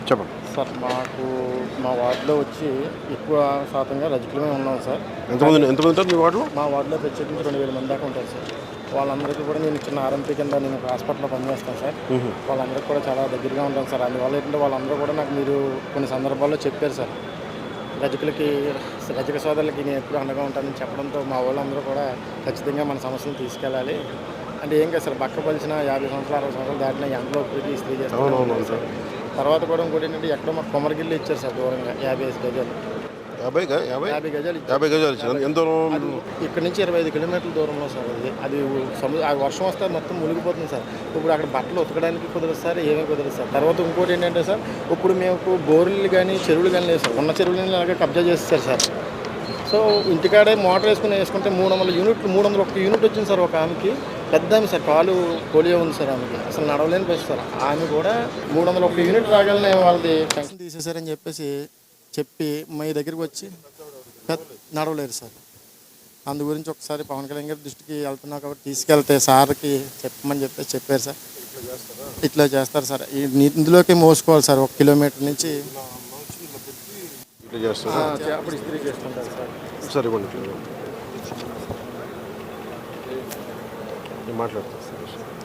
చెప్పండి. సార్ మాకు మా వార్డులో వచ్చి ఎక్కువ శాతంగా రజకులమే ఉన్నాం సార్. ఎంతమంది ఉంటారు మీ వార్డులో? మా వార్డులో ప్రత్యేకించి 2000 మంది దాకా ఉంటారు సార్. వాళ్ళందరికీ కూడా నేను చిన్న ఆర్ఎంపీ కింద నేను ఒక హాస్పిటల్లో పనిచేస్తాను సార్. వాళ్ళందరికీ కూడా చాలా దగ్గరగా ఉంటాను సార్. అందువల్ల ఏంటంటే వాళ్ళందరూ కూడా నాకు మీరు కొన్ని సందర్భాల్లో చెప్పారు సార్, రజకులకి రజక సోదరులకి నేను ఎప్పుడు అండగా ఉంటానని చెప్పడంతో మా వాళ్ళందరూ కూడా ఖచ్చితంగా మన సమస్యలు తీసుకెళ్ళాలి అంటే ఏం కాదు సార్, బక్క పలిచిన 50 సంవత్సరాలు 60 సంవత్సరాలు దాటిన ఎండలో ఇప్పటికీ స్త్రీ చేస్తాను సార్. తర్వాత కూడా ఇంకోటి ఏంటంటే ఎక్కడో మాకు కొమరగిల్లు ఇచ్చారు సార్, దూరంగా 55 గజాలు 50 గజాలు ఇచ్చారు. ఎంత దూరం? ఇక్కడ నుంచి 25 కిలోమీటర్ల దూరంలో సార్. అది వర్షం వస్తే మొత్తం మునిగిపోతుంది సార్. ఇప్పుడు అక్కడ బట్టలు ఉతకడానికి కుదరదు సార్, ఏమీ కుదరదు సార్. తర్వాత ఇంకోటి ఏంటంటే సార్, ఇప్పుడు మేము బోర్లు కానీ చెరువులు కానీ లేదు సార్, ఉన్న చెరువులని అలాగే కబ్జా చేస్తారు సార్. సో ఇంటికాడే మోటార్ వేసుకుంటే 301 యూనిట్ వచ్చింది సార్. ఒక ఆమెకి పెద్ద ఆమె సార్, కాలు పోలియో ఉంది సార్, ఆమెకి అసలు నడవలేని పరిస్థితి సార్. ఆమె కూడా 301 యూనిట్ రాగానే వాళ్ళది పెన్షన్ తీసేశారని చెప్పి మీ దగ్గరికి వచ్చి నడవలేరు సార్. అందు గురించి ఒకసారి పవన్ కళ్యాణ్ గారి దృష్టికి వెళ్తున్నా కాబట్టి తీసుకెళ్తే సార్కి చెప్పమని చెప్పారు సార్. ఇట్లా చేస్తారు సార్, ఇందులోకి మోసుకోవాలి సార్ 1 కిలోమీటర్ నుంచి అప్పుడు ఇస్త్రీ చేసుకుంటారు సార్. సరే ఇవ్వండి, మాట్లాడతాను సార్.